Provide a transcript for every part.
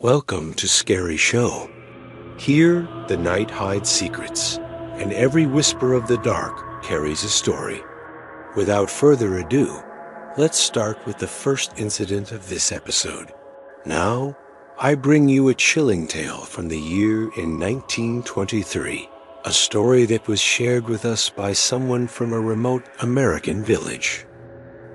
Welcome to Scary Show. Here, the night hides secrets, and every whisper of the dark carries a story. Without further ado, let's start with the first incident of this episode. Now, I bring you a chilling tale from the year in 1923, a story that was shared with us by someone from a remote American village.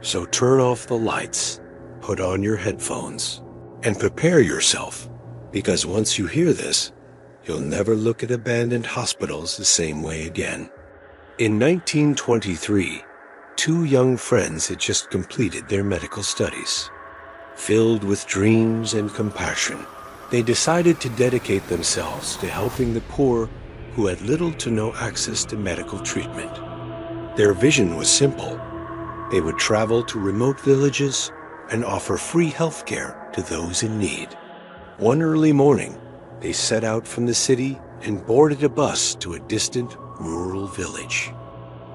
So turn off the lights, put on your headphones, and prepare yourself, because once you hear this, you'll never look at abandoned hospitals the same way again. In 1923, two young friends had just completed their medical studies. Filled with dreams and compassion, they decided to dedicate themselves to helping the poor who had little to no access to medical treatment. Their vision was simple. They would travel to remote villages and offer free health care to those in need. One early morning, they set out from the city and boarded a bus to a distant rural village.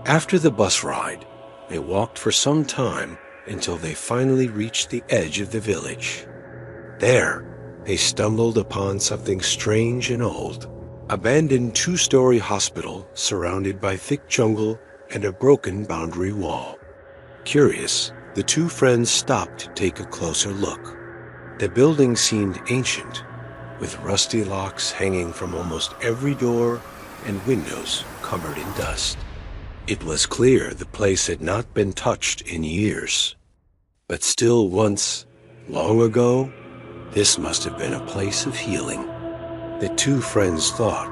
After the bus ride, they walked for some time until they finally reached the edge of the village. There, they stumbled upon something strange and old. Abandoned two-story hospital surrounded by thick jungle and a broken boundary wall. Curious, the two friends stopped to take a closer look. The building seemed ancient, with rusty locks hanging from almost every door and windows covered in dust. It was clear the place had not been touched in years. But still once, long ago, this must have been a place of healing. The two friends thought,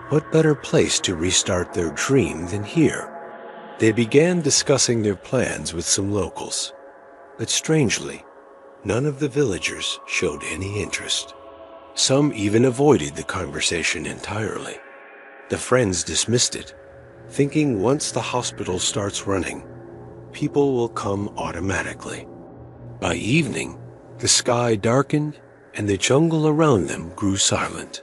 what better place to restart their dream than here? They began discussing their plans with some locals, but strangely, none of the villagers showed any interest. Some even avoided the conversation entirely. The friends dismissed it, thinking once the hospital starts running, people will come automatically. By evening, the sky darkened and the jungle around them grew silent.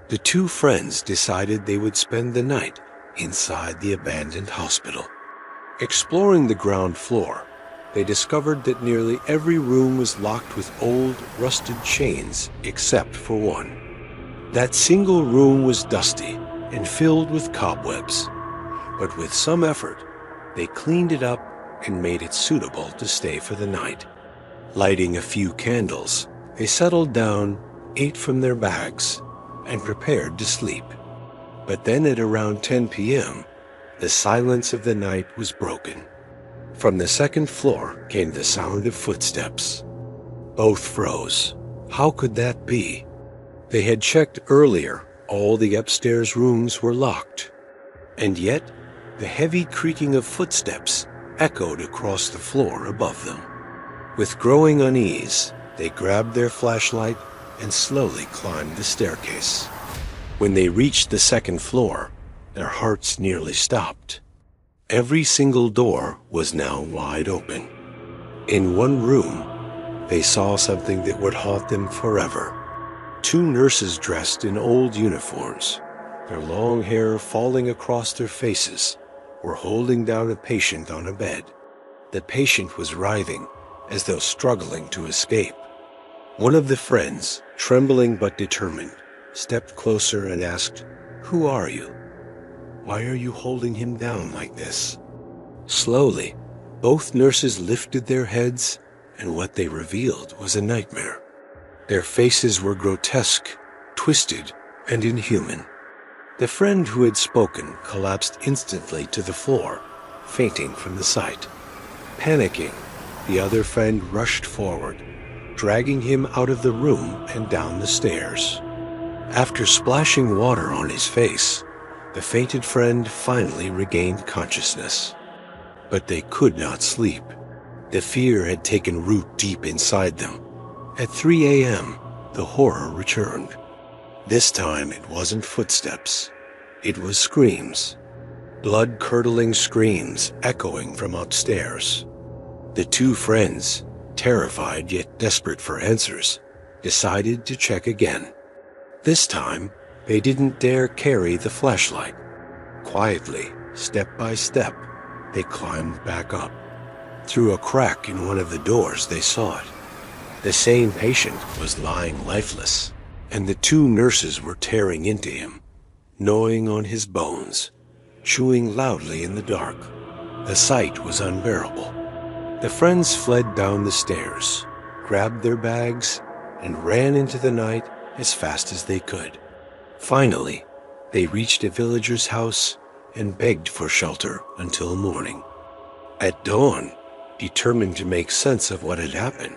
The two friends decided they would spend the night inside the abandoned hospital. Exploring the ground floor, they discovered that nearly every room was locked with old, rusted chains except for one. That single room was dusty and filled with cobwebs, but with some effort, they cleaned it up and made it suitable to stay for the night. Lighting a few candles, they settled down, ate from their bags, and prepared to sleep. But then at around 10 p.m., the silence of the night was broken. From the second floor came the sound of footsteps. Both froze. How could that be? They had checked earlier. All the upstairs rooms were locked. And yet, the heavy creaking of footsteps echoed across the floor above them. With growing unease, they grabbed their flashlight and slowly climbed the staircase. When they reached the second floor, their hearts nearly stopped. Every single door was now wide open. In one room, they saw something that would haunt them forever. Two nurses dressed in old uniforms, their long hair falling across their faces, were holding down a patient on a bed. The patient was writhing, as though struggling to escape. One of the friends, trembling but determined, stepped closer and asked, "Who are you? Why are you holding him down like this?" Slowly, both nurses lifted their heads, and what they revealed was a nightmare. Their faces were grotesque, twisted, and inhuman. The friend who had spoken collapsed instantly to the floor, fainting from the sight. Panicking, the other friend rushed forward, dragging him out of the room and down the stairs. After splashing water on his face, the fainted friend finally regained consciousness. But they could not sleep. The fear had taken root deep inside them. At 3 a.m., the horror returned. This time it wasn't footsteps. It was screams. Blood-curdling screams echoing from upstairs. The two friends, terrified yet desperate for answers, decided to check again. This time, they didn't dare carry the flashlight. Quietly, step by step, they climbed back up. Through a crack in one of the doors, they saw it. The same patient was lying lifeless, and the two nurses were tearing into him, gnawing on his bones, chewing loudly in the dark. The sight was unbearable. The friends fled down the stairs, grabbed their bags, and ran into the night as fast as they could. Finally, they reached a villager's house and begged for shelter until morning. At dawn, determined to make sense of what had happened,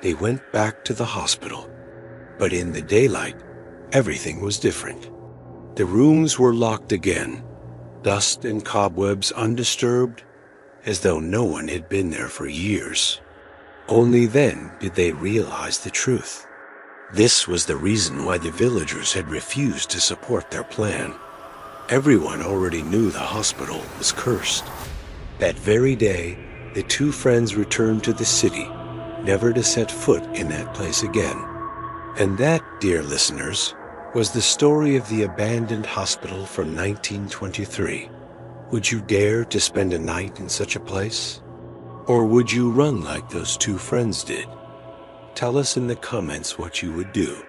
they went back to the hospital. But in the daylight, everything was different. The rooms were locked again, dust and cobwebs undisturbed, as though no one had been there for years. Only then did they realize the truth. This was the reason why the villagers had refused to support their plan. Everyone already knew the hospital was cursed. That very day, the two friends returned to the city, never to set foot in that place again. And that, dear listeners, was the story of the abandoned hospital from 1923. Would you dare to spend a night in such a place? Or would you run like those two friends did? Tell us in the comments what you would do.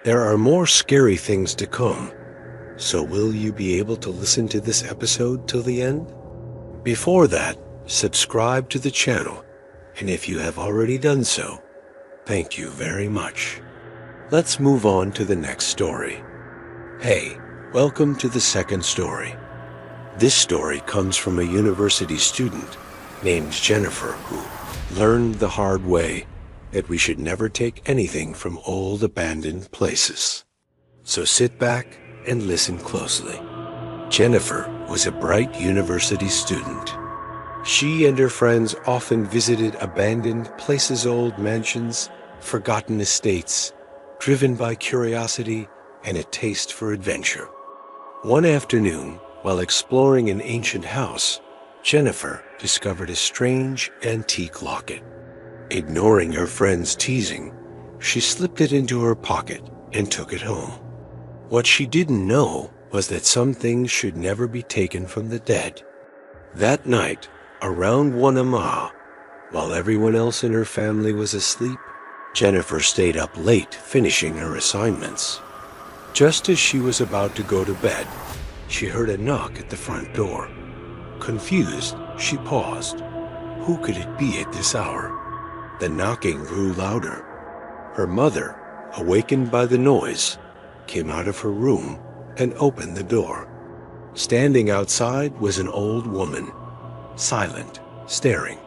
There are more scary things to come, so will you be able to listen to this episode till the end? Before that, subscribe to the channel, and if you have already done so, thank you very much. Let's move on to the next story. Hey, welcome to the second story. This story comes from a university student named Jennifer who learned the hard way that we should never take anything from old abandoned places. So sit back and listen closely. Jennifer was a bright university student. She and her friends often visited abandoned places, old mansions, forgotten estates, driven by curiosity and a taste for adventure. One afternoon, while exploring an ancient house, Jennifer discovered a strange antique locket. Ignoring her friends' teasing, she slipped it into her pocket and took it home. What she didn't know was that some things should never be taken from the dead. That night, around 1 a.m, while everyone else in her family was asleep, Jennifer stayed up late finishing her assignments. Just as she was about to go to bed, she heard a knock at the front door. Confused, she paused. Who could it be at this hour? The knocking grew louder. Her mother, awakened by the noise, came out of her room and opened the door. Standing outside was an old woman, silent, staring.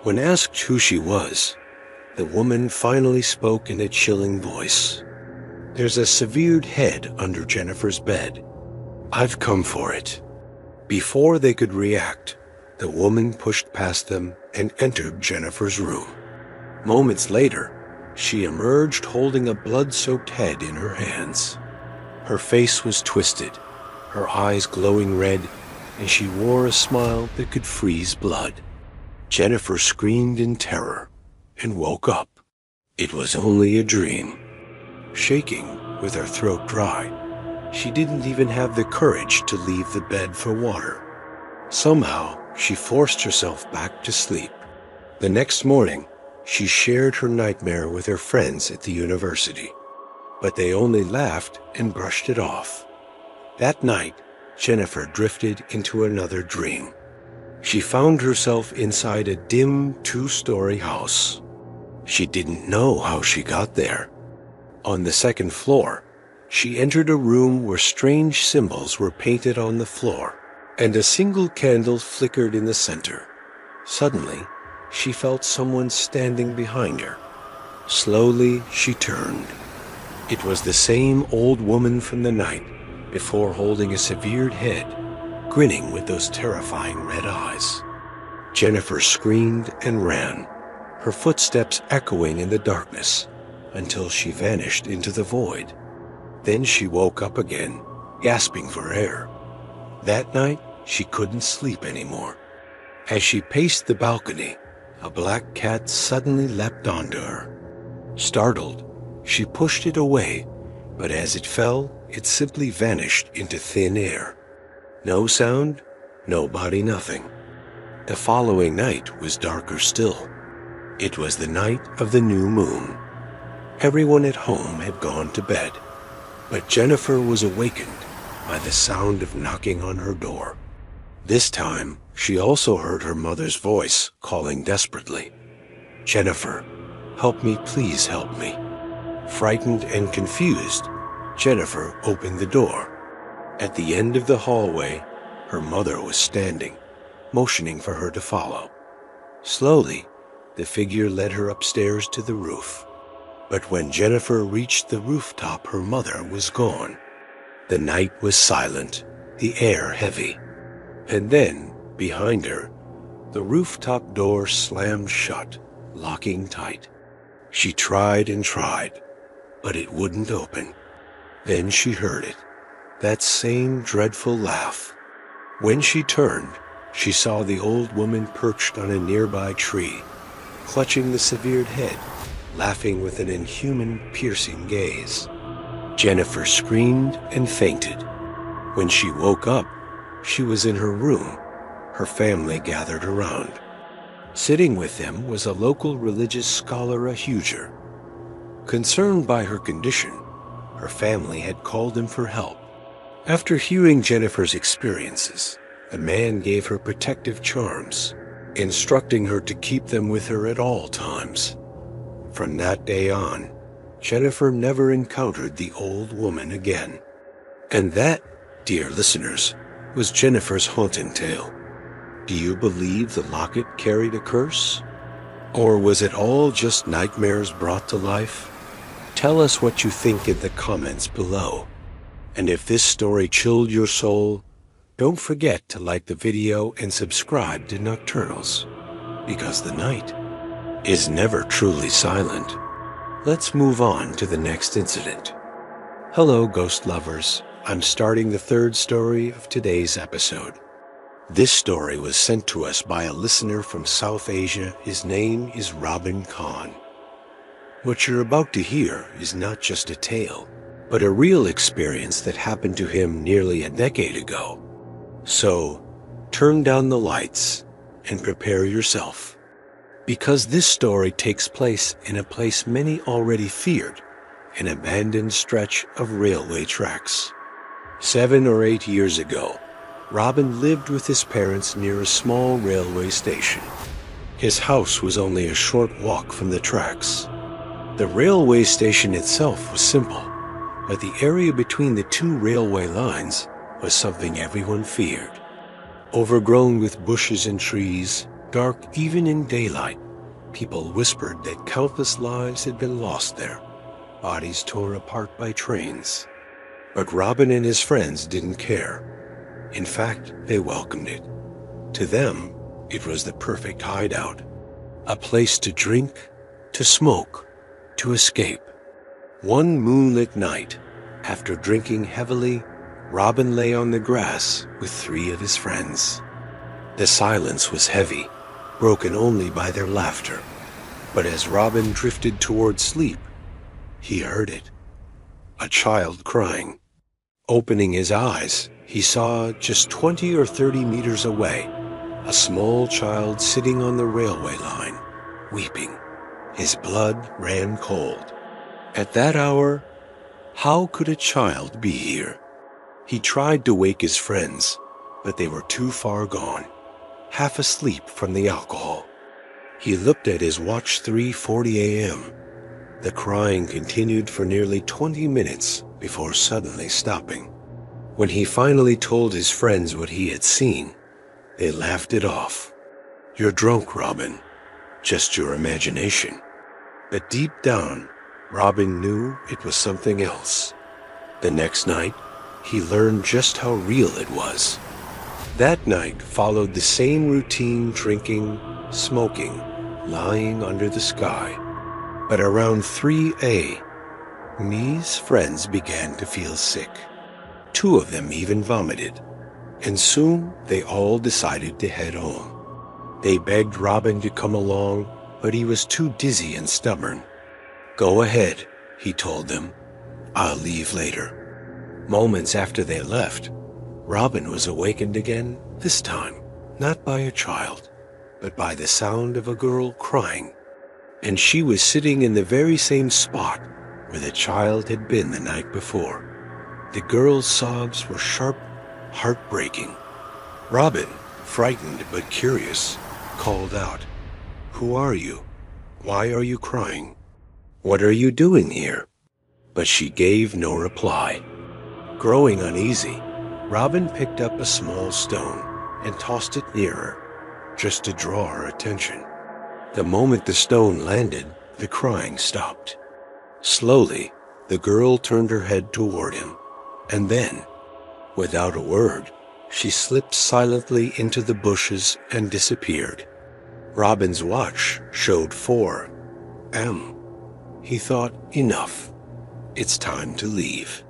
When asked who she was, the woman finally spoke in a chilling voice. "There's a severed head under Jennifer's bed. I've come for it." Before they could react, the woman pushed past them and entered Jennifer's room. Moments later, she emerged holding a blood-soaked head in her hands. Her face was twisted, her eyes glowing red, and she wore a smile that could freeze blood. Jennifer screamed in terror and woke up. It was only a dream. Shaking, with her throat dry, she didn't even have the courage to leave the bed for water. Somehow, she forced herself back to sleep. The next morning, she shared her nightmare with her friends at the university, but they only laughed and brushed it off. That night, Jennifer drifted into another dream. She found herself inside a dim 2-story house. She didn't know how she got there. On the second floor, she entered a room where strange symbols were painted on the floor, and a single candle flickered in the center. Suddenly, she felt someone standing behind her. Slowly, she turned. It was the same old woman from the night before, holding a severed head, grinning with those terrifying red eyes. Jennifer screamed and ran, her footsteps echoing in the darkness, until she vanished into the void. Then she woke up again, gasping for air. That night, she couldn't sleep anymore. As she paced the balcony, a black cat suddenly leapt onto her. Startled, she pushed it away, but as it fell, it simply vanished into thin air. No sound, no body, nothing. The following night was darker still. It was the night of the new moon. Everyone at home had gone to bed, but Jennifer was awakened by the sound of knocking on her door. This time, she also heard her mother's voice calling desperately, "Jennifer, help me, please help me." Frightened and confused, Jennifer opened the door. At the end of the hallway, her mother was standing, motioning for her to follow. Slowly, the figure led her upstairs to the roof. But when Jennifer reached the rooftop, her mother was gone. The night was silent, the air heavy. And then, behind her, the rooftop door slammed shut, locking tight. She tried and tried, but it wouldn't open. Then she heard it, that same dreadful laugh. When she turned, she saw the old woman perched on a nearby tree, clutching the severed head, laughing with an inhuman, piercing gaze. Jennifer screamed and fainted. When she woke up, she was in her room, her family gathered around. Sitting with them was a local religious scholar, a Huger. Concerned by her condition, her family had called him for help. After hearing Jennifer's experiences, the man gave her protective charms, instructing her to keep them with her at all times. From that day on, Jennifer never encountered the old woman again. And that, dear listeners, was Jennifer's haunting tale. Do you believe the locket carried a curse? Or was it all just nightmares brought to life? Tell us what you think in the comments below. And if this story chilled your soul, don't forget to like the video and subscribe to Nocturnals, because the night is never truly silent. Let's move on to the next incident. Hello, ghost lovers. I'm starting the third story of today's episode. This story was sent to us by a listener from South Asia. His name is Robin Khan. What you're about to hear is not just a tale, but a real experience that happened to him nearly a decade ago. So, turn down the lights and prepare yourself, because this story takes place in a place many already feared, an abandoned stretch of railway tracks. 7 or 8 years ago, Robin lived with his parents near a small railway station. His house was only a short walk from the tracks. The railway station itself was simple, but the area between the two railway lines was something everyone feared. Overgrown with bushes and trees, dark even in daylight, people whispered that countless lives had been lost there, bodies torn apart by trains. But Robin and his friends didn't care. In fact, they welcomed it. To them, it was the perfect hideout. A place to drink, to smoke, to escape. One moonlit night, after drinking heavily, Robin lay on the grass with 3 of his friends. The silence was heavy, broken only by their laughter. But as Robin drifted toward sleep, he heard it. A child crying. Opening his eyes, he saw just 20 or 30 meters away, a small child sitting on the railway line, weeping. His blood ran cold. At that hour, how could a child be here? He tried to wake his friends, but they were too far gone, half asleep from the alcohol. He looked at his watch, 3:40 a.m. The crying continued for nearly 20 minutes before suddenly stopping. When he finally told his friends what he had seen, they laughed it off. "You're drunk, Robin. Just your imagination." But deep down, Robin knew it was something else. The next night, he learned just how real it was. That night followed the same routine: drinking, smoking, lying under the sky. But around 3 a.m., friends began to feel sick. 2 of them even vomited. And soon they all decided to head home. They begged Robin to come along, but he was too dizzy and stubborn. "Go ahead," he told them. "I'll leave later." Moments after they left, Robin was awakened again, this time not by a child, but by the sound of a girl crying. and she was sitting in the very same spot where the child had been the night before. The girl's sobs were sharp, heartbreaking. Robin, frightened but curious, called out, "Who are you? Why are you crying? What are you doing here?" But she gave no reply. Growing uneasy, Robin picked up a small stone and tossed it near her, just to draw her attention. The moment the stone landed, the crying stopped. Slowly, the girl turned her head toward him, and then, without a word, she slipped silently into the bushes and disappeared. Robin's watch showed 4 a.m. He thought, enough. It's time to leave.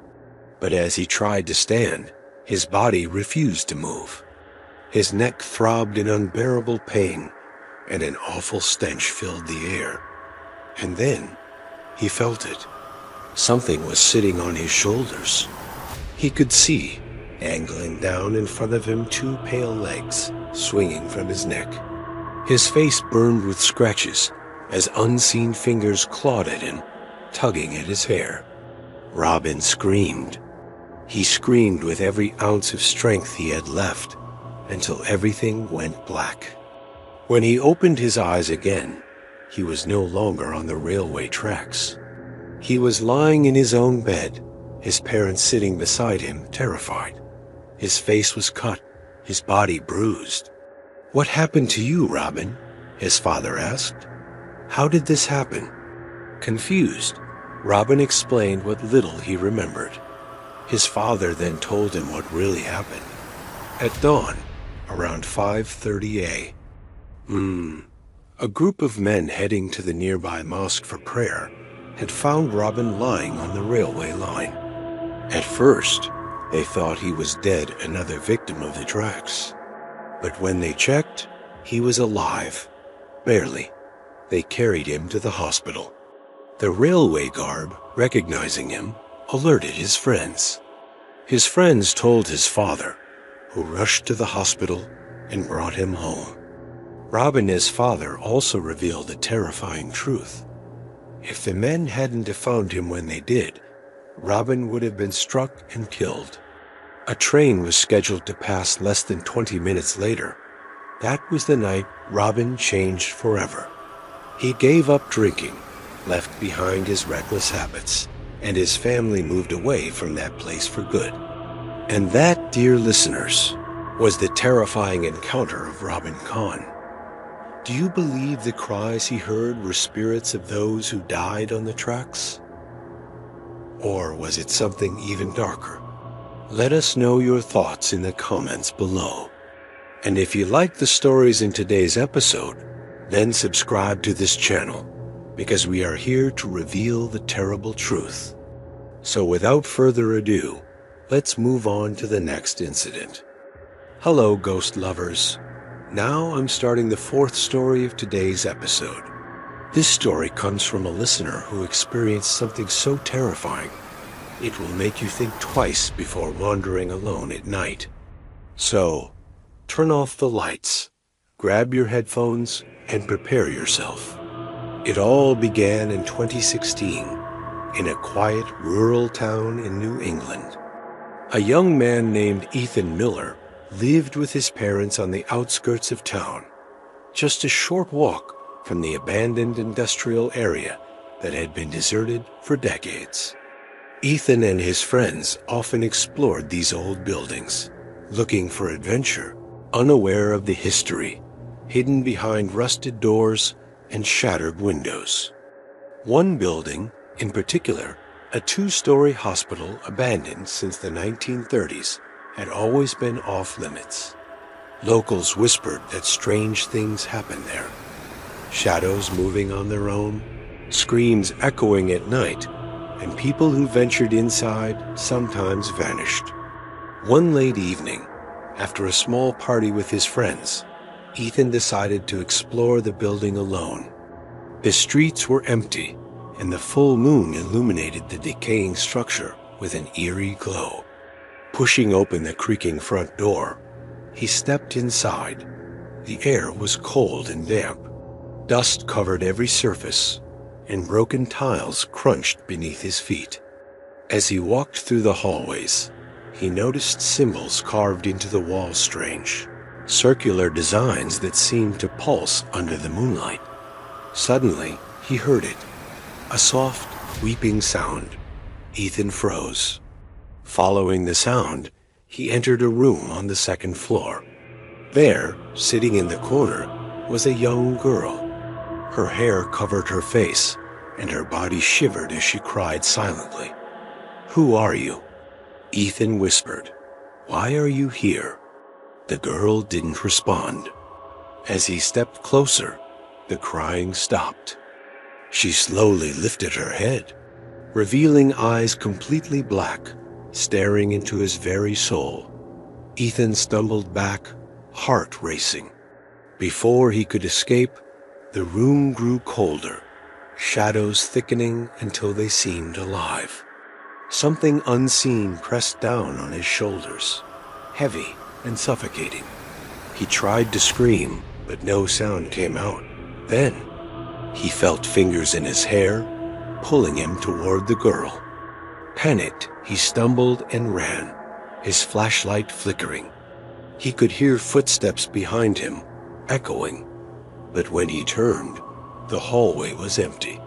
But as he tried to stand, his body refused to move. His neck throbbed in unbearable pain, and an awful stench filled the air. And then, he felt it. Something was sitting on his shoulders. He could see, angling down in front of him, 2 pale legs swinging from his neck. His face burned with scratches as unseen fingers clawed at him, tugging at his hair. Robin screamed. He screamed with every ounce of strength he had left, until everything went black. When he opened his eyes again, he was no longer on the railway tracks. He was lying in his own bed, his parents sitting beside him, terrified. His face was cut, his body bruised. "What happened to you, Robin?" his father asked. "How did this happen?" Confused, Robin explained what little he remembered. His father then told him what really happened. At dawn, around 5:30 a.m., a group of men heading to the nearby mosque for prayer had found Robin lying on the railway line. At first, they thought he was dead, another victim of the tracks. But when they checked, he was alive. Barely. They carried him to the hospital. The railway guard, recognizing him, alerted his friends. His friends told his father, who rushed to the hospital and brought him home. Robin and his father also revealed a terrifying truth. If the men hadn't found him when they did, Robin would have been struck and killed. A train was scheduled to pass less than 20 minutes later. That was the night Robin changed forever. He gave up drinking, left behind his reckless habits, and his family moved away from that place for good. And that, dear listeners, was the terrifying encounter of Robin Kahn. Do you believe the cries he heard were spirits of those who died on the tracks? Or was it something even darker? Let us know your thoughts in the comments below. And if you liked the stories in today's episode, then subscribe to this channel, because we are here to reveal the terrible truth. So without further ado, let's move on to the next incident. Hello, ghost lovers. Now I'm starting the 4th story of today's episode. This story comes from a listener who experienced something so terrifying, it will make you think twice before wandering alone at night. So, turn off the lights, grab your headphones, and prepare yourself. It all began in 2016, in a quiet rural town in New England. A young man named Ethan Miller lived with his parents on the outskirts of town, just a short walk from the abandoned industrial area that had been deserted for decades. Ethan and his friends often explored these old buildings, looking for adventure, unaware of the history hidden behind rusted doors and shattered windows. One building, in particular, a 2-story hospital abandoned since the 1930s, had always been off-limits. Locals whispered that strange things happened there. Shadows moving on their own, screams echoing at night, and people who ventured inside sometimes vanished. One late evening, after a small party with his friends, Ethan decided to explore the building alone. The streets were empty, and the full moon illuminated the decaying structure with an eerie glow. Pushing open the creaking front door, he stepped inside. The air was cold and damp. Dust covered every surface, and broken tiles crunched beneath his feet. As he walked through the hallways, he noticed symbols carved into the wall strange, circular designs that seemed to pulse under the moonlight. Suddenly, he heard it, a soft, weeping sound. Ethan froze. Following the sound, he entered a room on the second floor. There, sitting in the corner, was a young girl. Her hair covered her face, and her body shivered as she cried silently. "Who are you?" Ethan whispered. "Why are you here?" The girl didn't respond. As he stepped closer, the crying stopped. She slowly lifted her head, revealing eyes completely black, staring into his very soul. Ethan stumbled back, heart racing. Before he could escape, the room grew colder, shadows thickening until they seemed alive. Something unseen pressed down on his shoulders, heavy and suffocating. He tried to scream, but no sound came out. Then, he felt fingers in his hair, pulling him toward the girl. Panicked, he stumbled and ran, his flashlight flickering. He could hear footsteps behind him, echoing, but when he turned, the hallway was empty.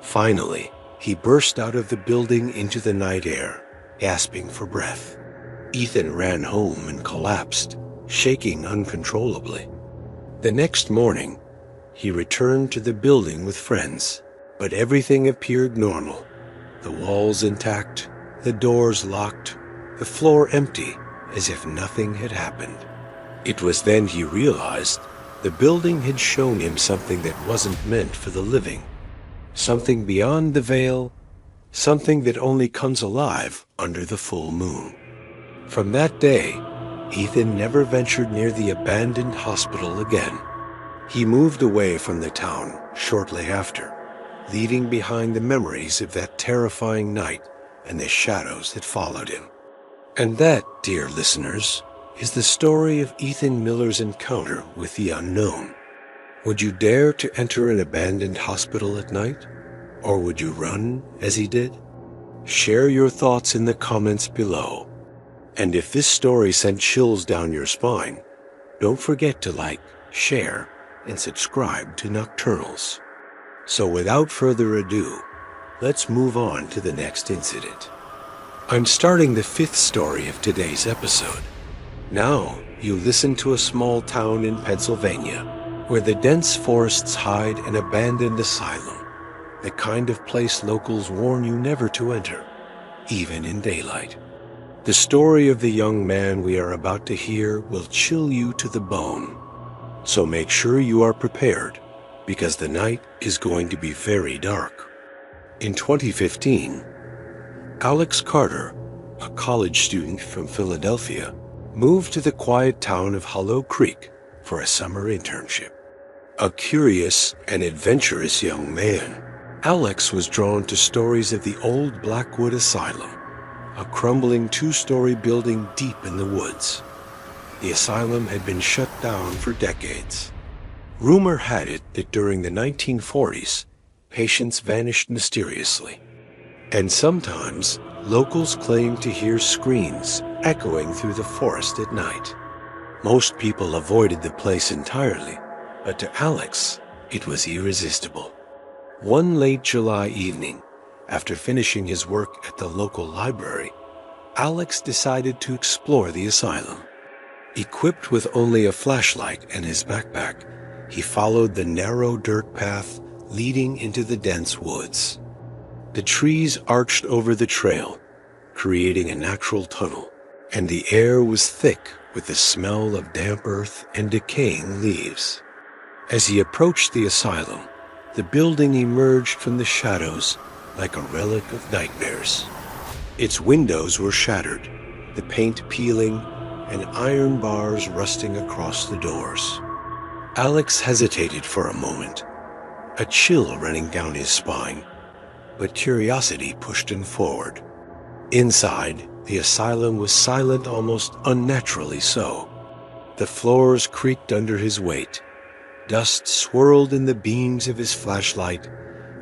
Finally, he burst out of the building into the night air, gasping for breath. Ethan ran home and collapsed, shaking uncontrollably. The next morning, he returned to the building with friends, but everything appeared normal. The walls intact, the doors locked, the floor empty, as if nothing had happened. It was then he realized the building had shown him something that wasn't meant for the living. Something beyond the veil, something that only comes alive under the full moon. From that day, Ethan never ventured near the abandoned hospital again. He moved away from the town shortly after, leaving behind the memories of that terrifying night and the shadows that followed him. And that, dear listeners, is the story of Ethan Miller's encounter with the unknown. Would you dare to enter an abandoned hospital at night? Or would you run as he did? Share your thoughts in the comments below. And if this story sent chills down your spine, don't forget to like, share, and subscribe to Nocturnals. So without further ado, let's move on to the next incident. I'm starting the fifth story of today's episode. Now, you listen to a small town in Pennsylvania, where the dense forests hide an abandoned asylum, the kind of place locals warn you never to enter, even in daylight. The story of the young man we are about to hear will chill you to the bone. So make sure you are prepared, because the night is going to be very dark. In 2015, Alex Carter, a college student from Philadelphia, moved to the quiet town of Hollow Creek for a summer internship. A curious and adventurous young man, Alex was drawn to stories of the old Blackwood Asylum, a crumbling two-story building deep in the woods. The asylum had been shut down for decades. Rumor had it that during the 1940s, patients vanished mysteriously. And sometimes, locals claimed to hear screams echoing through the forest at night. Most people avoided the place entirely, but to Alex, it was irresistible. One late July evening, after finishing his work at the local library, Alex decided to explore the asylum. Equipped with only a flashlight and his backpack, he followed the narrow dirt path leading into the dense woods. The trees arched over the trail, creating a natural tunnel, and the air was thick with the smell of damp earth and decaying leaves. As he approached the asylum, the building emerged from the shadows like a relic of nightmares. Its windows were shattered, the paint peeling, and iron bars rusting across the doors. Alex hesitated for a moment, a chill running down his spine, but curiosity pushed him forward. Inside, the asylum was silent, almost unnaturally so. The floors creaked under his weight, Dust swirled in the beams of his flashlight,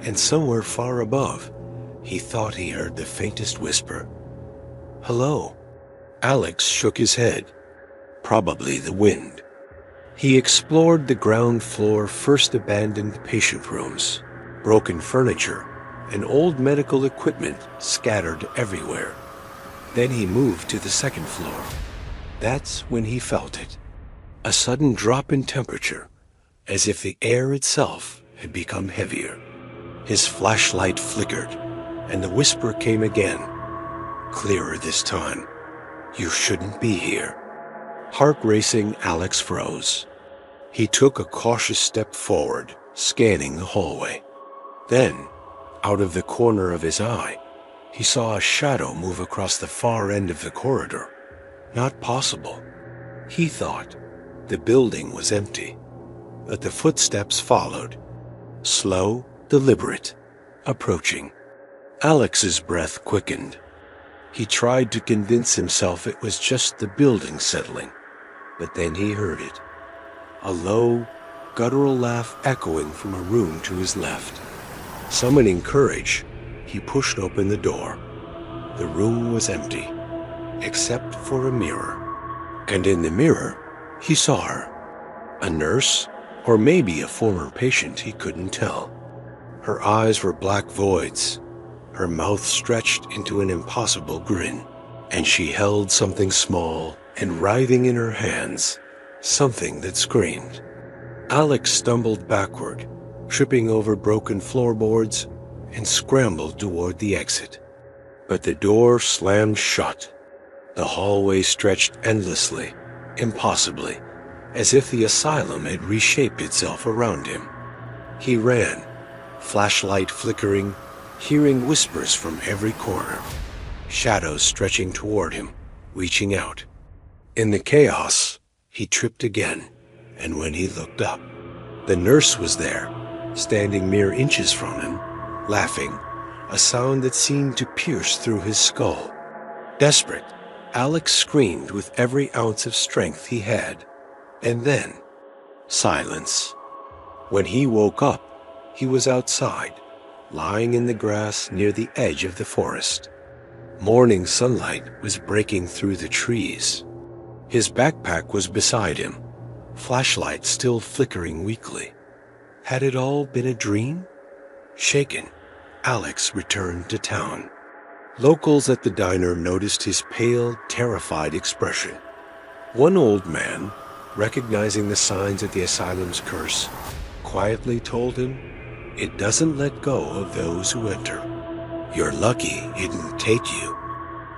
and somewhere far above, he thought he heard the faintest whisper. "Hello." Alex shook his head. Probably the wind. He explored the ground floor first abandoned patient rooms, broken furniture, and old medical equipment scattered everywhere. Then he moved to the second floor. That's when he felt it. A sudden drop in temperature, as if the air itself had become heavier. His flashlight flickered, and the whisper came again, clearer this time. "You shouldn't be here." Heart racing, Alex froze. He took a cautious step forward, scanning the hallway. Then, out of the corner of his eye, he saw a shadow move across the far end of the corridor. Not possible. He thought the building was empty, but the footsteps followed. Slow, deliberate, approaching. Alex's breath quickened. He tried to convince himself it was just the building settling, but then he heard it. A low, guttural laugh echoing from a room to his left. Summoning courage, he pushed open the door. The room was empty, except for a mirror. And in the mirror, he saw her. A nurse, or maybe a former patient, he couldn't tell. Her eyes were black voids, her mouth stretched into an impossible grin, and she held something small and writhing in her hands, something that screamed. Alex stumbled backward, tripping over broken floorboards, and scrambled toward the exit. But the door slammed shut. The hallway stretched endlessly, impossibly, as if the asylum had reshaped itself around him. He ran, flashlight flickering, hearing whispers from every corner, shadows stretching toward him, reaching out. In the chaos, he tripped again, and when he looked up, the nurse was there, standing mere inches from him, laughing, a sound that seemed to pierce through his skull. Desperate, Alex screamed with every ounce of strength he had, and then, silence. When he woke up, he was outside, lying in the grass near the edge of the forest. Morning sunlight was breaking through the trees. His backpack was beside him, flashlight still flickering weakly. Had it all been a dream? Shaken, Alex returned to town. Locals at the diner noticed his pale, terrified expression. One old man, recognizing the signs of the asylum's curse, quietly told him, "It doesn't let go of those who enter. You're lucky it didn't take you."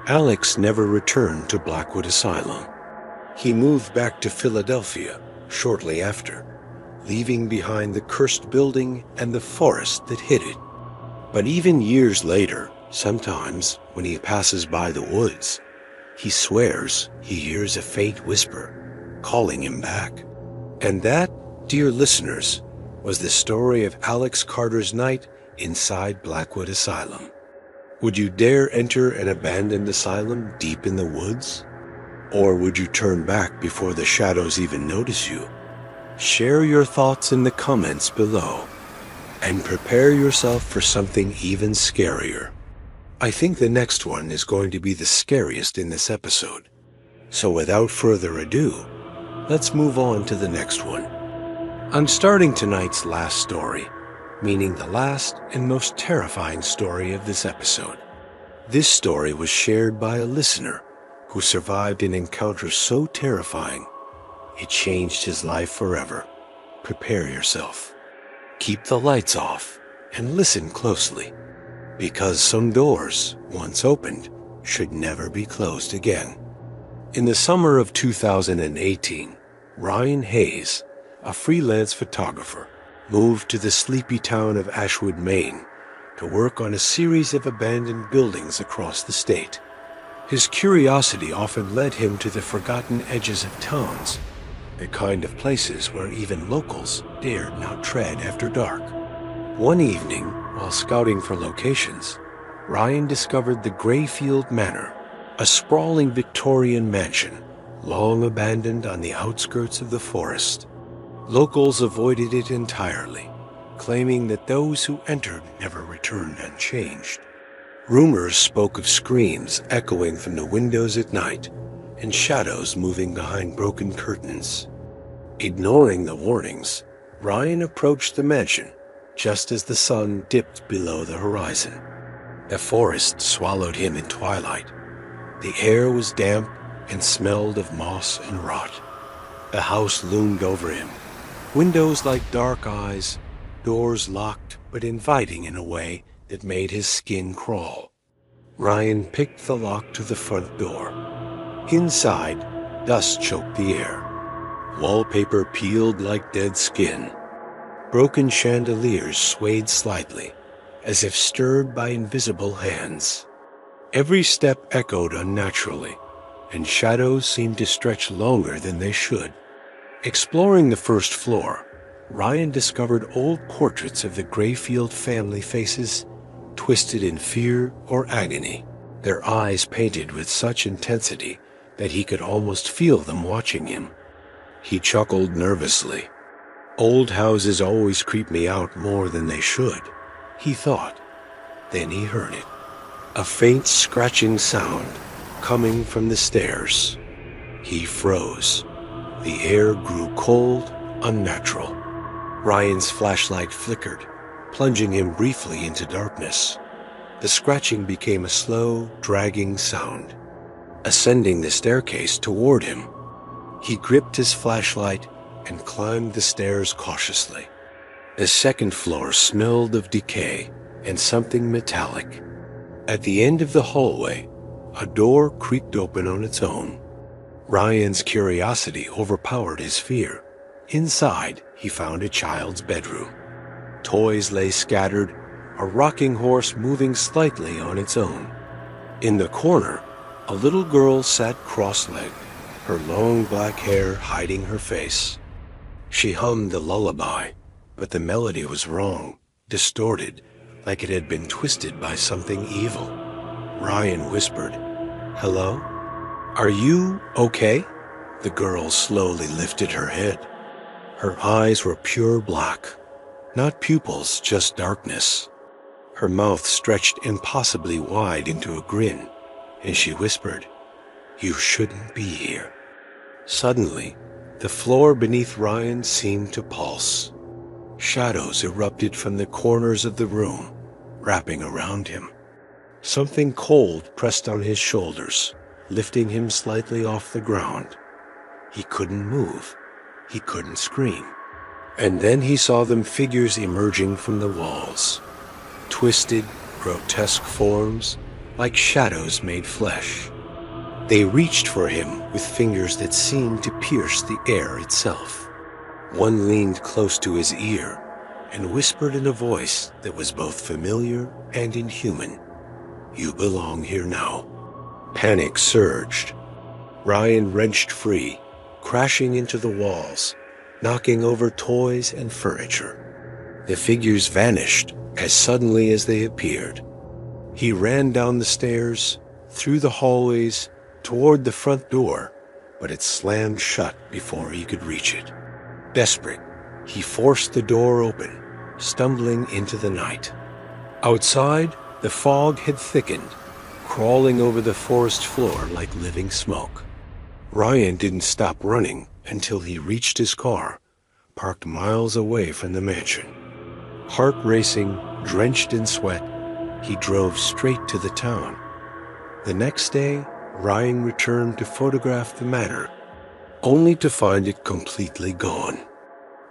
Alex never returned to Blackwood Asylum. He moved back to Philadelphia shortly after, leaving behind the cursed building and the forest that hid it. But even years later, sometimes when he passes by the woods, he swears he hears a faint whisper calling him back. And that, dear listeners, was the story of Alex Carter's night inside Blackwood Asylum. Would you dare enter an abandoned asylum deep in the woods? Or would you turn back before the shadows even notice you? Share your thoughts in the comments below, and prepare yourself for something even scarier. I think the next one is going to be the scariest in this episode. So without further ado, let's move on to the next one. I'm starting tonight's last story, meaning the last and most terrifying story of this episode. This story was shared by a listener who survived an encounter so terrifying, it changed his life forever. Prepare yourself. Keep the lights off and listen closely, because some doors, once opened, should never be closed again. In the summer of 2018, Ryan Hayes, a freelance photographer, moved to the sleepy town of Ashwood, Maine, to work on a series of abandoned buildings across the state. His curiosity often led him to the forgotten edges of towns, the kind of places where even locals dared not tread after dark. One evening, while scouting for locations, Ryan discovered the Grayfield Manor, a sprawling Victorian mansion, long abandoned on the outskirts of the forest. Locals avoided it entirely, claiming that those who entered never returned unchanged. Rumors spoke of screams echoing from the windows at night and shadows moving behind broken curtains. Ignoring the warnings, Ryan approached the mansion just as the sun dipped below the horizon. The forest swallowed him in twilight. The air was damp and smelled of moss and rot. The house loomed over him, windows like dark eyes, doors locked but inviting in a way that made his skin crawl. Ryan picked the lock to the front door. Inside, dust choked the air. Wallpaper peeled like dead skin. Broken chandeliers swayed slightly, as if stirred by invisible hands. Every step echoed unnaturally, and shadows seemed to stretch longer than they should. Exploring the first floor, Ryan discovered old portraits of the Grayfield family faces, twisted in fear or agony, their eyes painted with such intensity that he could almost feel them watching him. He chuckled nervously. Old houses always creep me out more than they should, he thought. Then he heard it. A faint scratching sound coming from the stairs. He froze. The air grew cold, unnatural. Ryan's flashlight flickered, plunging him briefly into darkness. The scratching became a slow, dragging sound, ascending the staircase toward him. He gripped his flashlight and climbed the stairs cautiously. The second floor smelled of decay and something metallic. At the end of the hallway, a door creaked open on its own. Ryan's curiosity overpowered his fear. Inside, he found a child's bedroom. Toys lay scattered, a rocking horse moving slightly on its own. In the corner, a little girl sat cross-legged, her long black hair hiding her face. She hummed a lullaby, but the melody was wrong, distorted, like it had been twisted by something evil. Ryan whispered, "Hello? Are you okay?" The girl slowly lifted her head. Her eyes were pure black, not pupils, just darkness. Her mouth stretched impossibly wide into a grin, and she whispered, "You shouldn't be here." Suddenly, the floor beneath Ryan seemed to pulse. Shadows erupted from the corners of the room, wrapping around him. Something cold pressed on his shoulders, lifting him slightly off the ground. He couldn't move. He couldn't scream. And then he saw them figures emerging from the walls. Twisted, grotesque forms, like shadows made flesh. They reached for him with fingers that seemed to pierce the air itself. One leaned close to his ear and whispered in a voice that was both familiar and inhuman, "You belong here now." Panic surged. Ryan wrenched free, crashing into the walls, knocking over toys and furniture. The figures vanished as suddenly as they appeared. He ran down the stairs, through the hallways, toward the front door, but it slammed shut before he could reach it. Desperate, he forced the door open, stumbling into the night. Outside, the fog had thickened, crawling over the forest floor like living smoke. Ryan didn't stop running until he reached his car, parked miles away from the mansion. Heart racing, drenched in sweat, he drove straight to the town. The next day, Ryan returned to photograph the manor, only to find it completely gone.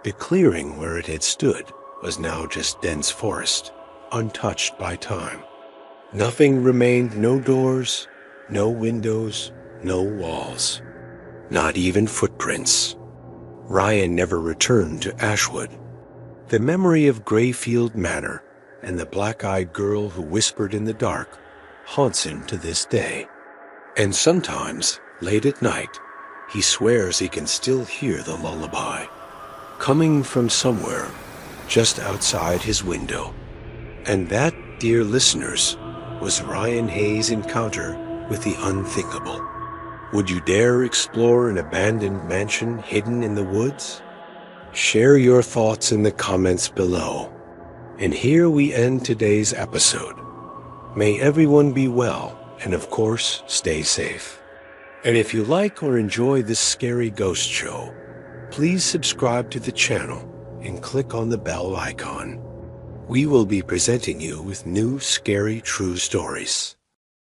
The clearing where it had stood was now just dense forest, untouched by time. Nothing remained, no doors, no windows, no walls. Not even footprints. Ryan never returned to Ashwood. The memory of Grayfield Manor and the black-eyed girl who whispered in the dark haunts him to this day. And sometimes, late at night, he swears he can still hear the lullaby, coming from somewhere just outside his window. And that, dear listeners, was Ryan Hayes' encounter with the unthinkable. Would you dare explore an abandoned mansion hidden in the woods? Share your thoughts in the comments below. And here we end today's episode. May everyone be well, and of course, stay safe. And if you like or enjoy this scary ghost show, please subscribe to the channel and click on the bell icon. We will be presenting you with new scary true stories.